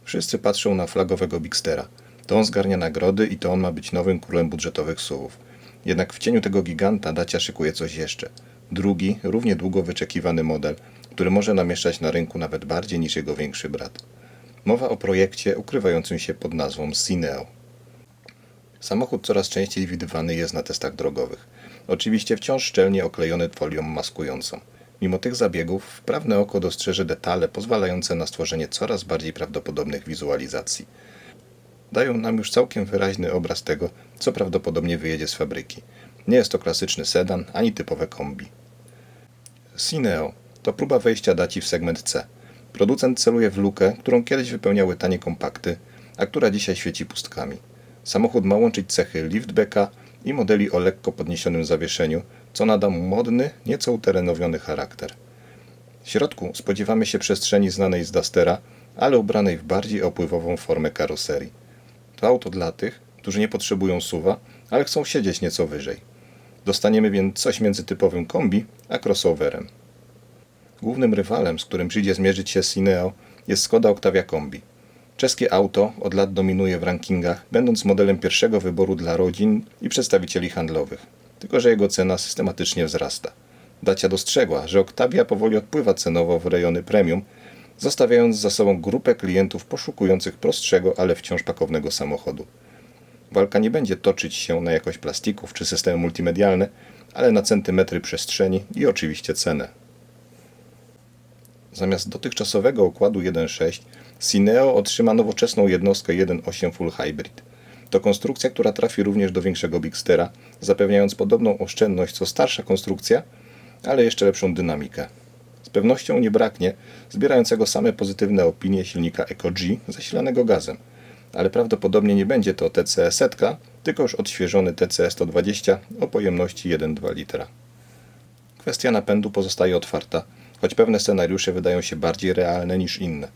Wszyscy patrzą na flagowego Bigstera. To on zgarnia nagrody i to on ma być nowym królem budżetowych SUV-ów. Jednak w cieniu tego giganta Dacia szykuje coś jeszcze. Drugi, równie długo wyczekiwany model, który może namieszczać na rynku nawet bardziej niż jego większy brat. Mowa o projekcie ukrywającym się pod nazwą Cineo. Samochód coraz częściej widywany jest na testach drogowych. Oczywiście wciąż szczelnie oklejony folią maskującą. Mimo tych zabiegów wprawne oko dostrzeże detale pozwalające na stworzenie coraz bardziej prawdopodobnych wizualizacji. Dają nam już całkiem wyraźny obraz tego, co prawdopodobnie wyjedzie z fabryki. Nie jest to klasyczny sedan, ani typowe kombi. Cineo to próba wejścia Daci w segment C. Producent celuje w lukę, którą kiedyś wypełniały tanie kompakty, a która dzisiaj świeci pustkami. Samochód ma łączyć cechy liftbacka i modeli o lekko podniesionym zawieszeniu, co nada mu modny, nieco uterenowiony charakter. W środku spodziewamy się przestrzeni znanej z Dustera, ale ubranej w bardziej opływową formę karoserii. To auto dla tych, którzy nie potrzebują SUV-a, ale chcą siedzieć nieco wyżej. Dostaniemy więc coś między typowym kombi a crossoverem. Głównym rywalem, z którym przyjdzie zmierzyć się Cineo, jest Skoda Octavia Kombi. Czeskie auto od lat dominuje w rankingach, będąc modelem pierwszego wyboru dla rodzin i przedstawicieli handlowych. Tylko że jego cena systematycznie wzrasta. Dacia dostrzegła, że Octavia powoli odpływa cenowo w rejony premium, zostawiając za sobą grupę klientów poszukujących prostszego, ale wciąż pakownego samochodu. Walka nie będzie toczyć się na jakość plastików czy systemy multimedialne, ale na centymetry przestrzeni i oczywiście cenę. Zamiast dotychczasowego układu 1.6, Cineo otrzyma nowoczesną jednostkę 1.8 Full Hybrid. To konstrukcja, która trafi również do większego Bigstera, zapewniając podobną oszczędność co starsza konstrukcja, ale jeszcze lepszą dynamikę. Z pewnością nie braknie zbierającego same pozytywne opinie silnika EcoG zasilanego gazem, ale prawdopodobnie nie będzie to TCE setka, tylko już odświeżony TCE 120 o pojemności 1,2 litra. Kwestia napędu pozostaje otwarta, choć pewne scenariusze wydają się bardziej realne niż inne.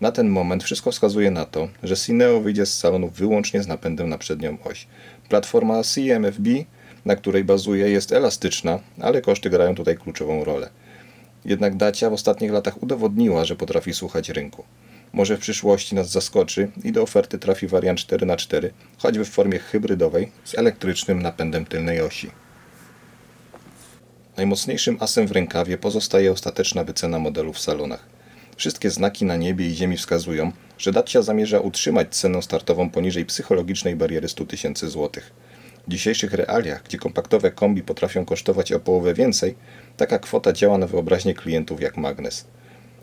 Na ten moment wszystko wskazuje na to, że Cineo wyjdzie z salonu wyłącznie z napędem na przednią oś. Platforma CMFB, na której bazuje, jest elastyczna, ale koszty grają tutaj kluczową rolę. Jednak Dacia w ostatnich latach udowodniła, że potrafi słuchać rynku. Może w przyszłości nas zaskoczy i do oferty trafi wariant 4x4, choćby w formie hybrydowej z elektrycznym napędem tylnej osi. Najmocniejszym asem w rękawie pozostaje ostateczna wycena modelu w salonach. Wszystkie znaki na niebie i ziemi wskazują, że Dacia zamierza utrzymać cenę startową poniżej psychologicznej bariery 100 000 złotych. W dzisiejszych realiach, gdzie kompaktowe kombi potrafią kosztować o połowę więcej, taka kwota działa na wyobraźnię klientów jak magnes.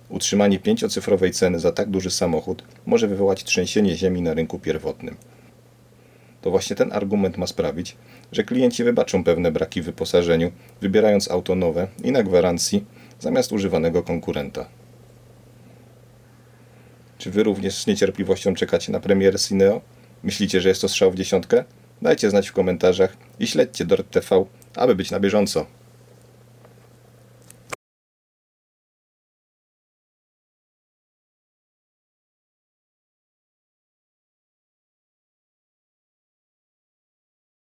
Utrzymanie 5-cyfrowej ceny za tak duży samochód może wywołać trzęsienie ziemi na rynku pierwotnym. To właśnie ten argument ma sprawić, że klienci wybaczą pewne braki w wyposażeniu, wybierając auto nowe i na gwarancji zamiast używanego konkurenta. Czy Wy również z niecierpliwością czekacie na premierę Cineo? Myślicie, że jest to strzał w dziesiątkę? Dajcie znać w komentarzach i śledźcie DORT TV, aby być na bieżąco.